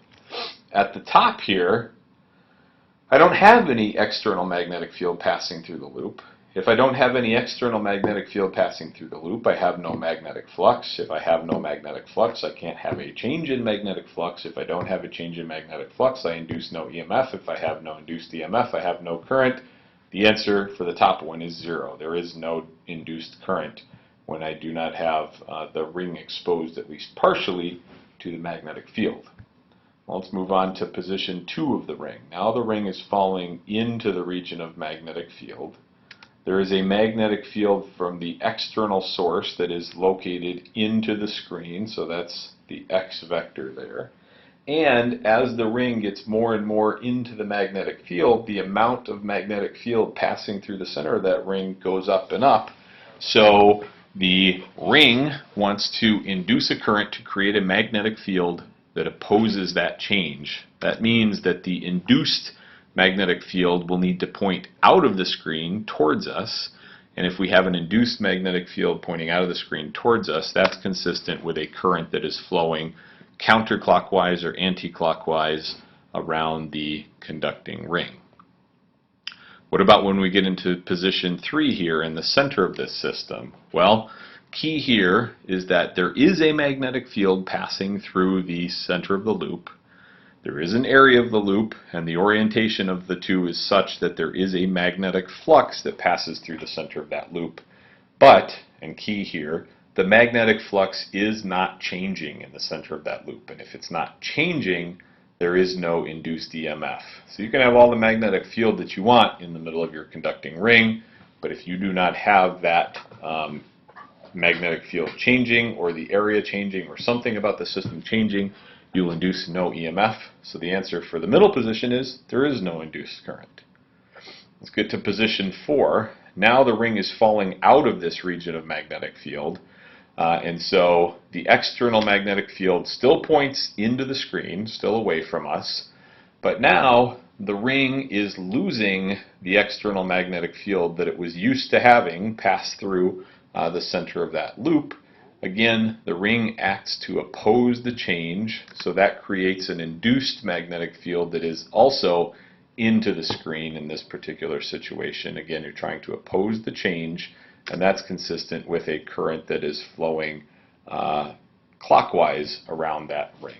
[SPEAKER 1] At the top here, I don't have any external magnetic field passing through the loop. If I don't have any external magnetic field passing through the loop, I have no magnetic flux. If I have no magnetic flux, I can't have a change in magnetic flux. If I don't have a change in magnetic flux, I induce no EMF. If I have no induced EMF, I have no current. The answer for the top one is 0. There is no induced current when I do not have the ring exposed, at least partially, to the magnetic field. Well, let's move on to position 2 of the ring. Now the ring is falling into the region of magnetic field. There is a magnetic field from the external source that is located into the screen, so that's the X vector there. And as the ring gets more and more into the magnetic field, the amount of magnetic field passing through the center of that ring goes up and up. So the ring wants to induce a current to create a magnetic field that opposes that change. That means that the induced magnetic field will need to point out of the screen towards us, and if we have an induced magnetic field pointing out of the screen towards us, that's consistent with a current that is flowing counterclockwise or anticlockwise around the conducting ring. What about when we get into position 3 here in the center of this system? Well, key here is that there is a magnetic field passing through the center of the loop. There is an area of the loop, and the orientation of the two is such that there is a magnetic flux that passes through the center of that loop. But, and key here, the magnetic flux is not changing in the center of that loop. And if it's not changing, there is no induced EMF. So you can have all the magnetic field that you want in the middle of your conducting ring, but if you do not have that magnetic field changing, or the area changing, or something about the system changing, you will induce no EMF. So the answer for the middle position is there is no induced current. Let's get to position 4. Now the ring is falling out of this region of magnetic field, and so the external magnetic field still points into the screen, still away from us, but now the ring is losing the external magnetic field that it was used to having pass through the center of that loop. Again, the ring acts to oppose the change, so that creates an induced magnetic field that is also into the screen in this particular situation. Again, you're trying to oppose the change, and that's consistent with a current that is flowing clockwise around that ring.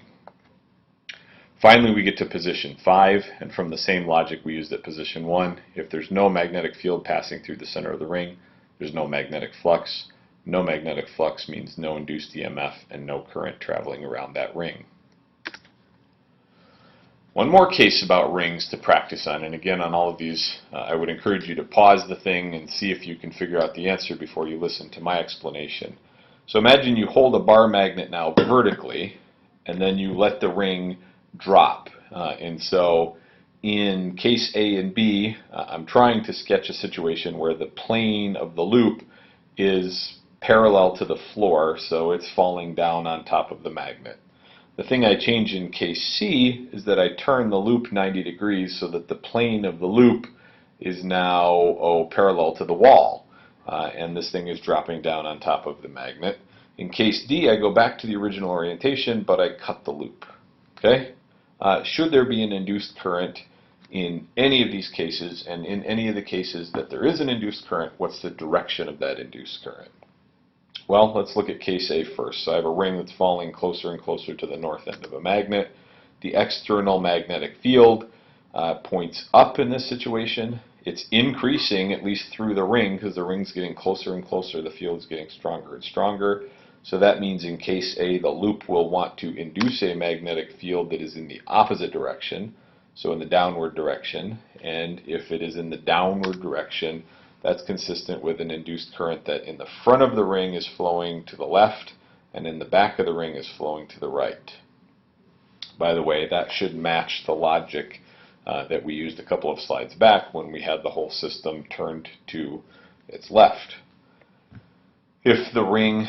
[SPEAKER 1] Finally, we get to position 5, and from the same logic we used at position 1, if there's no magnetic field passing through the center of the ring, there's no magnetic flux. No magnetic flux means no induced EMF and no current traveling around that ring. One more case about rings to practice on, and again on all of these I would encourage you to pause the thing and see if you can figure out the answer before you listen to my explanation. So imagine you hold a bar magnet now vertically and then you let the ring drop. And so in case A and B, I'm trying to sketch a situation where the plane of the loop is parallel to the floor, so it's falling down on top of the magnet. The thing I change in case C is that I turn the loop 90 degrees so that the plane of the loop is now parallel to the wall, and this thing is dropping down on top of the magnet. In case D, I go back to the original orientation, but I cut the loop. Okay? Should there be an induced current in any of these cases, and in any of the cases that there is an induced current, what's the direction of that induced current? Well, let's look at case A first. So I have a ring that's falling closer and closer to the north end of a magnet. The external magnetic field points up in this situation. It's increasing, at least through the ring, because the ring's getting closer and closer. The field's getting stronger and stronger. So that means in case A, the loop will want to induce a magnetic field that is in the opposite direction, so in the downward direction. And if it is in the downward direction, that's consistent with an induced current that in the front of the ring is flowing to the left and in the back of the ring is flowing to the right. By the way, that should match the logic that we used a couple of slides back when we had the whole system turned to its left. If the ring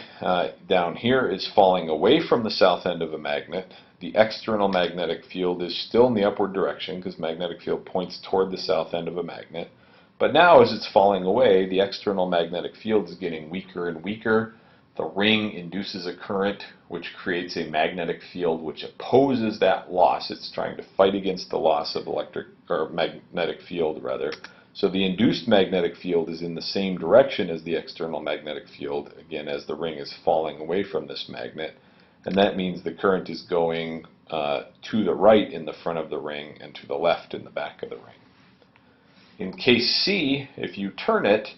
[SPEAKER 1] down here is falling away from the south end of a magnet, the external magnetic field is still in the upward direction because magnetic field points toward the south end of a magnet. But now as it's falling away, the external magnetic field is getting weaker and weaker. The ring induces a current which creates a magnetic field which opposes that loss. It's trying to fight against the loss of magnetic field rather. So the induced magnetic field is in the same direction as the external magnetic field, again as the ring is falling away from this magnet. And that means the current is going to the right in the front of the ring and to the left in the back of the ring. In case C, if you turn it,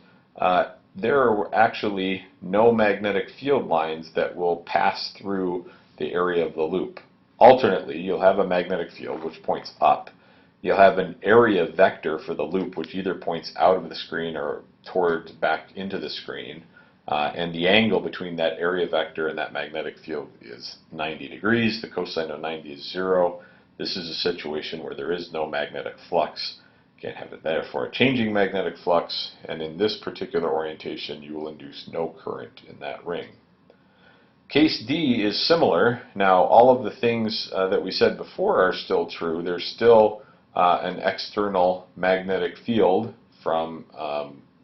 [SPEAKER 1] there are actually no magnetic field lines that will pass through the area of the loop. Alternately, you'll have a magnetic field which points up. You'll have an area vector for the loop which either points out of the screen or towards back into the screen. And the angle between that area vector and that magnetic field is 90 degrees. The cosine of 90 is 0. This is a situation where there is no magnetic flux. Can't have it therefore a changing magnetic flux, and in this particular orientation you will induce no current in that ring. Case D is similar. Now all of the things that we said before are still true. There's still an external magnetic field from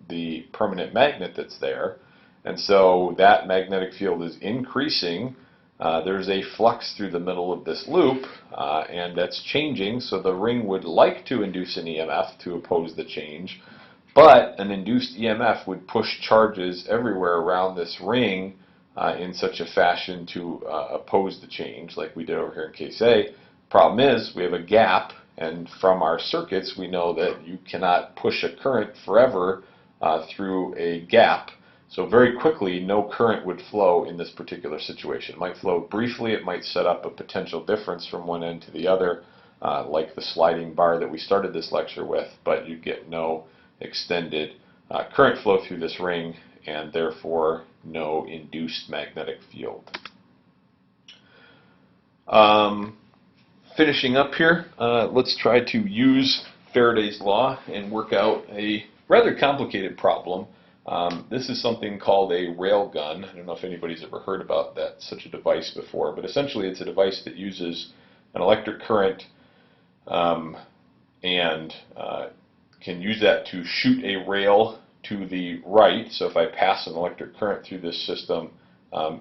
[SPEAKER 1] the permanent magnet that's there, and so that magnetic field is increasing. There's a flux through the middle of this loop, and that's changing, so the ring would like to induce an EMF to oppose the change, but an induced EMF would push charges everywhere around this ring in such a fashion to oppose the change, like we did over here in case A. Problem is, we have a gap, and from our circuits we know that you cannot push a current forever through a gap. So very quickly, no current would flow in this particular situation. It might flow briefly, it might set up a potential difference from one end to the other, like the sliding bar that we started this lecture with, but you'd get no extended current flow through this ring, and therefore no induced magnetic field. Finishing up here, let's try to use Faraday's law and work out a rather complicated problem. This is something called a railgun. I don't know if anybody's ever heard about such a device before, but essentially it's a device that uses an electric current and can use that to shoot a rail to the right. So if I pass an electric current through this system,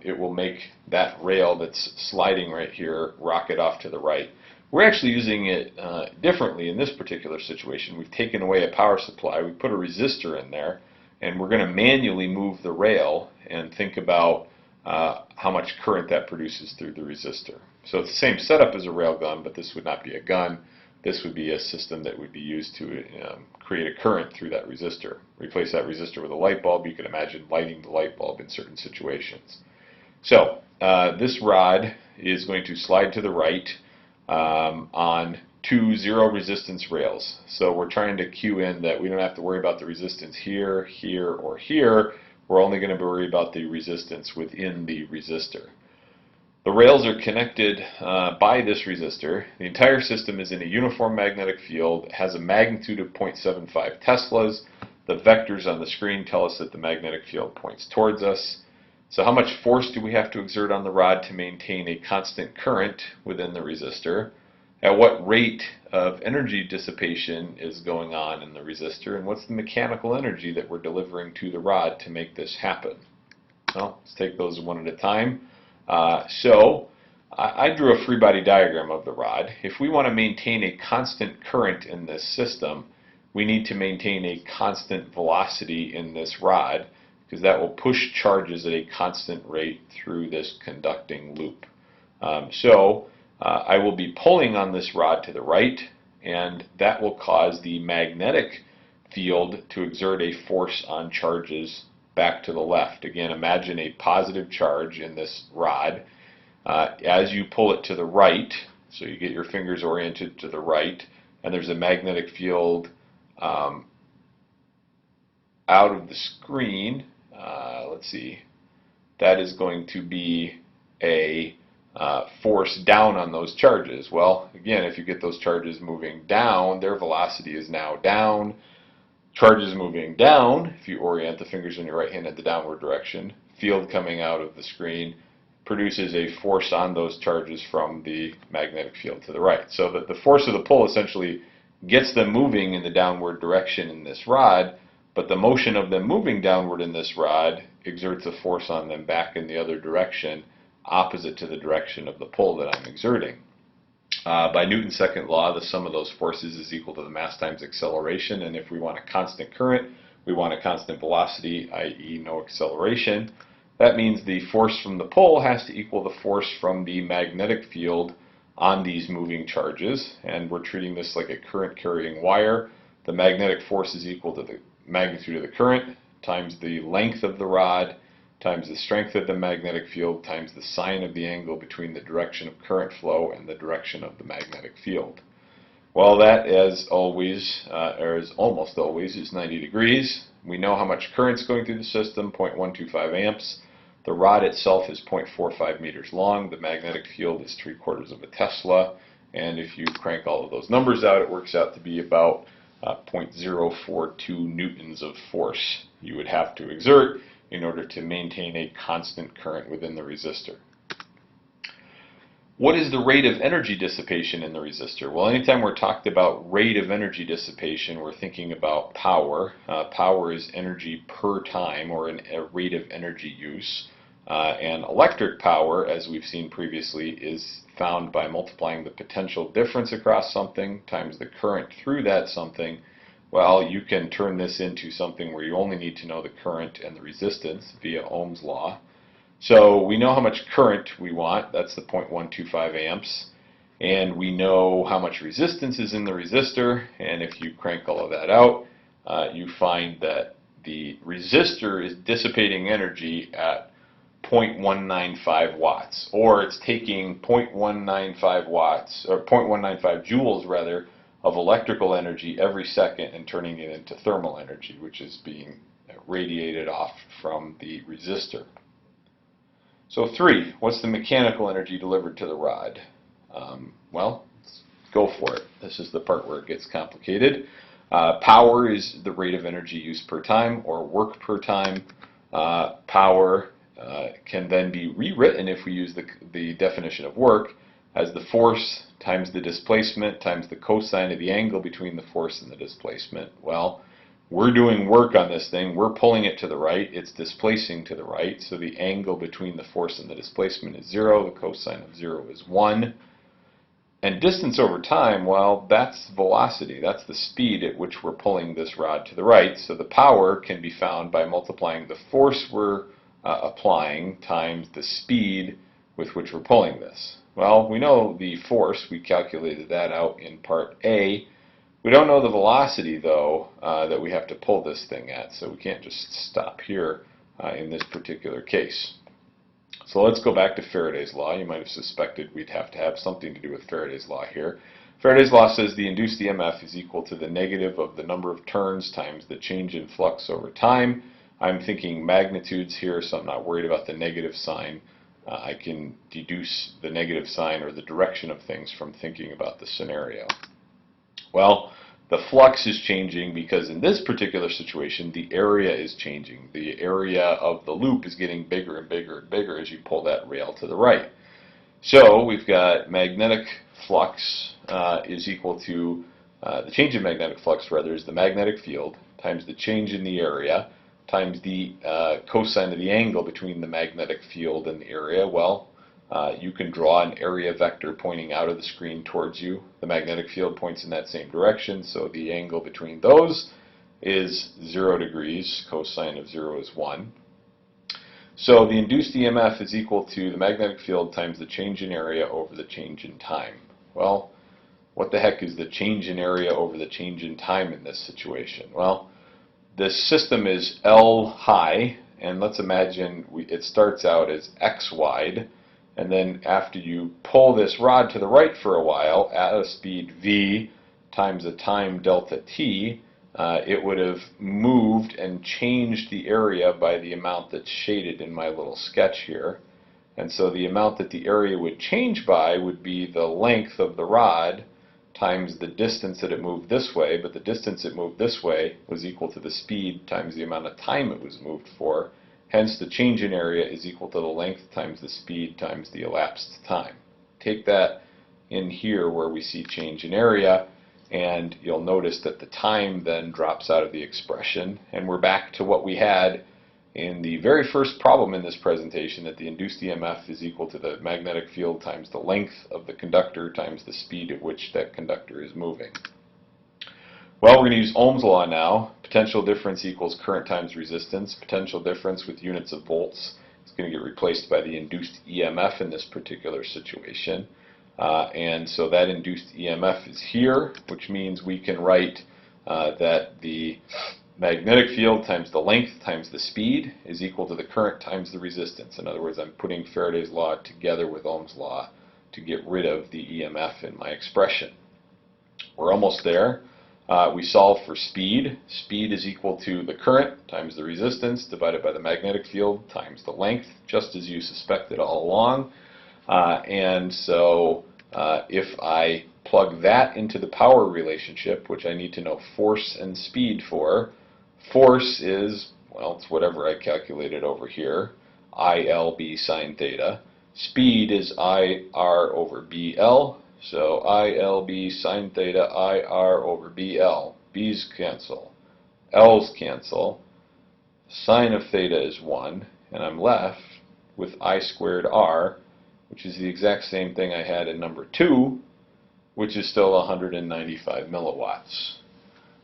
[SPEAKER 1] it will make that rail that's sliding right here rocket off to the right. We're actually using it differently in this particular situation. We've taken away a power supply, we put a resistor in there, and we're going to manually move the rail and think about how much current that produces through the resistor. So it's the same setup as a railgun, but this would not be a gun. This would be a system that would be used to create a current through that resistor. Replace that resistor with a light bulb. You can imagine lighting the light bulb in certain situations. So this rod is going to slide to the right on two zero resistance rails. So we're trying to cue in that we don't have to worry about the resistance here, here, or here. We're only going to worry about the resistance within the resistor. The rails are connected by this resistor. The entire system is in a uniform magnetic field. It has a magnitude of 0.75 Teslas. The vectors on the screen tell us that the magnetic field points towards us. So how much force do we have to exert on the rod to maintain a constant current within the resistor? At what rate of energy dissipation is going on in the resistor? And what's the mechanical energy that we're delivering to the rod to make this happen? Well, let's take those one at a time. I drew a free body diagram of the rod. If we want to maintain a constant current in this system, we need to maintain a constant velocity in this rod, because that will push charges at a constant rate through this conducting loop. I will be pulling on this rod to the right, and that will cause the magnetic field to exert a force on charges back to the left. Again, imagine a positive charge in this rod. As you pull it to the right, so you get your fingers oriented to the right, and there's a magnetic field out of the screen. Let's see, that is going to be a force down on those charges. Well, again, if you get those charges moving down, their velocity is now down. Charges moving down, if you orient the fingers in your right hand in the downward direction, field coming out of the screen produces a force on those charges from the magnetic field to the right. So that the force of the pull essentially gets them moving in the downward direction in this rod, but the motion of them moving downward in this rod exerts a force on them back in the other direction, opposite to the direction of the pull that I'm exerting. By Newton's second law, the sum of those forces is equal to the mass times acceleration, and if we want a constant current, we want a constant velocity, i.e. no acceleration. That means the force from the pull has to equal the force from the magnetic field on these moving charges, and we're treating this like a current carrying wire. The magnetic force is equal to the magnitude of the current times the length of the rod times the strength of the magnetic field times the sine of the angle between the direction of current flow and the direction of the magnetic field. Well, that, as always, or as almost always, is 90 degrees. We know how much current's going through the system, 0.125 amps. The rod itself is 0.45 meters long. The magnetic field is 3/4 of a Tesla. And if you crank all of those numbers out, it works out to be about 0.042 newtons of force you would have to exert in order to maintain a constant current within the resistor. What is the rate of energy dissipation in the resistor? Well, anytime we're talking about rate of energy dissipation, we're thinking about power. Power is energy per time, or a rate of energy use. And electric power, as we've seen previously, is found by multiplying the potential difference across something times the current through that something. Well, you can turn this into something where you only need to know the current and the resistance via Ohm's law. So we know how much current we want, that's the 0.125 amps, and we know how much resistance is in the resistor, and if you crank all of that out, you find that the resistor is dissipating energy at 0.195 watts, or it's taking 0.195 watts, or 0.195 joules rather, of electrical energy every second and turning it into thermal energy, which is being radiated off from the resistor. So 3, what's the mechanical energy delivered to the rod? Well, let's go for it. This is the part where it gets complicated. Power is the rate of energy used per time, or work per time. Power can then be rewritten, if we use the definition of work, as the force times the displacement times the cosine of the angle between the force and the displacement. Well, we're doing work on this thing. We're pulling it to the right. It's displacing to the right. So the angle between the force and the displacement is 0. The cosine of 0 is 1. And distance over time, well, that's velocity. That's the speed at which we're pulling this rod to the right. So the power can be found by multiplying the force we're applying times the speed with which we're pulling this. Well, we know the force. We calculated that out in part A. We don't know the velocity, though, that we have to pull this thing at, so we can't just stop here in this particular case. So let's go back to Faraday's law. You might have suspected we'd have to have something to do with Faraday's law here. Faraday's law says the induced EMF is equal to the negative of the number of turns times the change in flux over time. I'm thinking magnitudes here, so I'm not worried about the negative sign. I can deduce the negative sign or the direction of things from thinking about the scenario. Well, the flux is changing because in this particular situation, the area is changing. The area of the loop is getting bigger and bigger and bigger as you pull that rail to the right. So we've got magnetic flux is equal to, the change in magnetic flux rather is the magnetic field times the change in the area times the cosine of the angle between the magnetic field and the area. Well, you can draw an area vector pointing out of the screen towards you. The magnetic field points in that same direction, so the angle between those is 0 degrees. Cosine of 0 is 1. So the induced EMF is equal to the magnetic field times the change in area over the change in time. Well, what the heck is the change in area over the change in time in this situation? Well, this system is L high, and let's imagine it starts out as X wide, and then after you pull this rod to the right for a while at a speed V times a time delta T, it would have moved and changed the area by the amount that's shaded in my little sketch here. And so the amount that the area would change by would be the length of the rod times the distance that it moved this way, but the distance it moved this way was equal to the speed times the amount of time it was moved for. Hence, the change in area is equal to the length times the speed times the elapsed time. Take that in here where we see change in area, and you'll notice that the time then drops out of the expression, and we're back to what we had in the very first problem in this presentation, that the induced EMF is equal to the magnetic field times the length of the conductor times the speed at which that conductor is moving. Well, we're going to use Ohm's law now. Potential difference equals current times resistance. Potential difference with units of volts is going to get replaced by the induced EMF in this particular situation. And so that induced EMF is here, which means we can write that the magnetic field times the length times the speed is equal to the current times the resistance. In other words, I'm putting Faraday's law together with Ohm's law to get rid of the EMF in my expression. We're almost there. We solve for speed. Speed is equal to the current times the resistance divided by the magnetic field times the length, just as you suspected all along. And so if I plug that into the power relationship, which I need to know force and speed for, force is, well, it's whatever I calculated over here, ILB sine theta. Speed is IR over BL. So ILB sine theta IR over BL. B's cancel. L's cancel. Sine of theta is 1. And I'm left with I squared R, which is the exact same thing I had in number 2, which is still 195 milliwatts.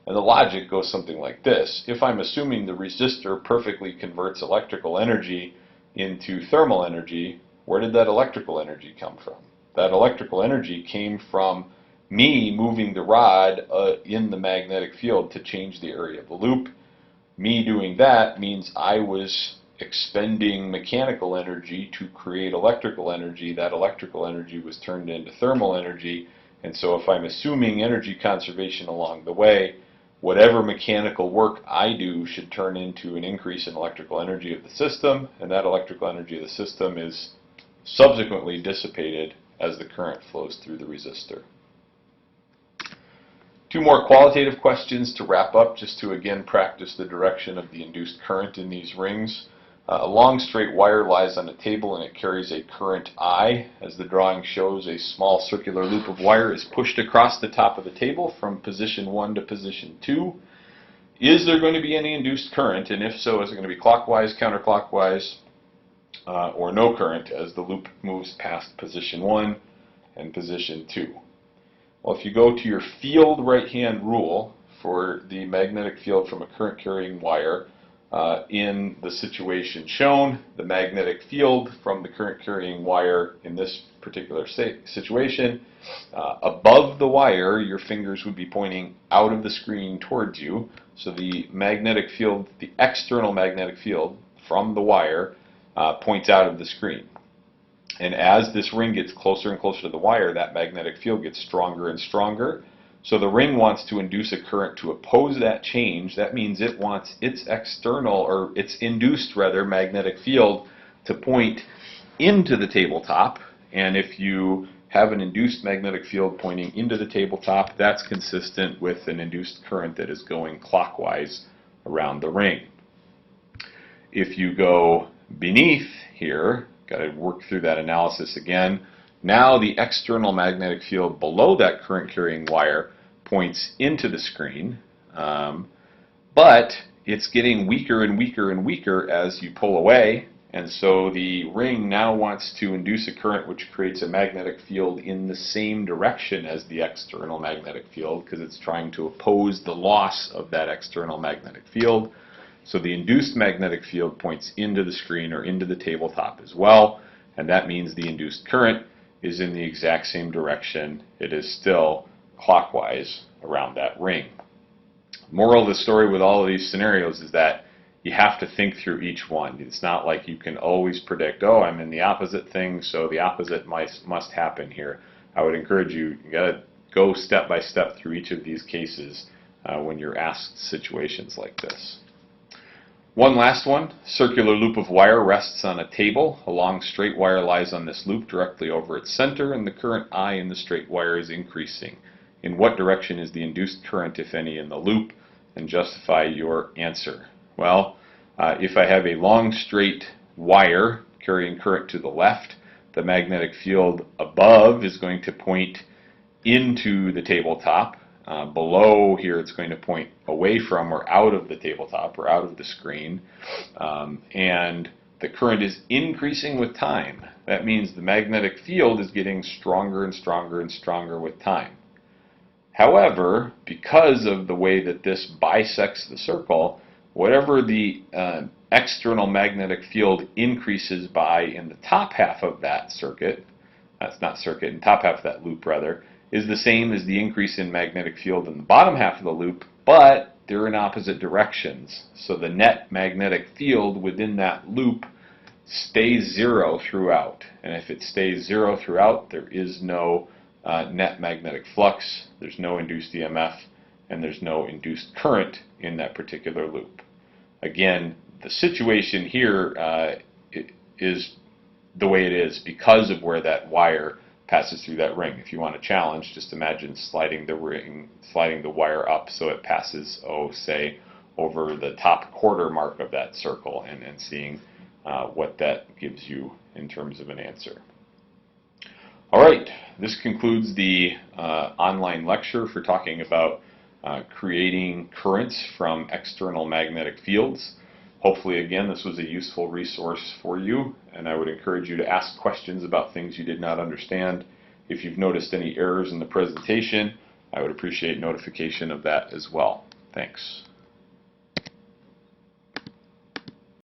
[SPEAKER 1] And the logic goes something like this. If I'm assuming the resistor perfectly converts electrical energy into thermal energy, where did that electrical energy come from? That electrical energy came from me moving the rod in the magnetic field to change the area of the loop. Me doing that means I was expending mechanical energy to create electrical energy. That electrical energy was turned into thermal energy. And so if I'm assuming energy conservation along the way, whatever mechanical work I do should turn into an increase in electrical energy of the system, and that electrical energy of the system is subsequently dissipated as the current flows through the resistor. Two more qualitative questions to wrap up, just to again practice the direction of the induced current in these rings. A long straight wire lies on a table and it carries a current I. As the drawing shows, a small circular loop of wire is pushed across the top of the table from position 1 to position 2. Is there going to be any induced current? And if so, is it going to be clockwise, counterclockwise, or no current as the loop moves past position 1 and position 2? Well, if you go to your field right-hand rule for the magnetic field from a current carrying wire, in the situation shown, the magnetic field from the current carrying wire in this particular situation, above the wire, your fingers would be pointing out of the screen towards you. So the magnetic field, the external magnetic field from the wire, points out of the screen. And as this ring gets closer and closer to the wire, that magnetic field gets stronger and stronger. So the ring wants to induce a current to oppose that change. That means it wants its external, or its induced rather, magnetic field to point into the tabletop. And if you have an induced magnetic field pointing into the tabletop, that's consistent with an induced current that is going clockwise around the ring. If you go beneath here, got to work through that analysis again. Now the external magnetic field below that current carrying wire points into the screen, but it's getting weaker and weaker and weaker as you pull away, and so the ring now wants to induce a current which creates a magnetic field in the same direction as the external magnetic field, because it's trying to oppose the loss of that external magnetic field. So the induced magnetic field points into the screen or into the tabletop as well, and that means the induced current is in the exact same direction. It is still clockwise around that ring. Moral of the story with all of these scenarios is that you have to think through each one. It's not like you can always predict, oh, I'm in the opposite thing, so the opposite must happen here. I would encourage you got to go step by step through each of these cases when you're asked situations like this. One last one. Circular loop of wire rests on a table. A long straight wire lies on this loop directly over its center, and the current I in the straight wire is increasing. In what direction is the induced current, if any, in the loop? And justify your answer. Well, if I have a long straight wire carrying current to the left, the magnetic field above is going to point into the tabletop. Below here it's going to point away from or out of the tabletop or out of the screen. And the current is increasing with time. That means the magnetic field is getting stronger and stronger and stronger with time. However, because of the way that this bisects the circle, whatever the external magnetic field increases by in the top half of that circuit, that's not circuit, in top half of that loop rather, is the same as the increase in magnetic field in the bottom half of the loop, but they're in opposite directions. So the net magnetic field within that loop stays zero throughout. And if it stays zero throughout, there is no net magnetic flux, there's no induced EMF, and there's no induced current in that particular loop. Again, the situation here is the way it is because of where that wire passes through that ring. If you want a challenge, just imagine sliding the wire up so it passes, say, over the top quarter mark of that circle, and seeing what that gives you in terms of an answer. All right, this concludes the online lecture for talking about creating currents from external magnetic fields. Hopefully, again, this was a useful resource for you, and I would encourage you to ask questions about things you did not understand. If you've noticed any errors in the presentation, I would appreciate notification of that as well. Thanks.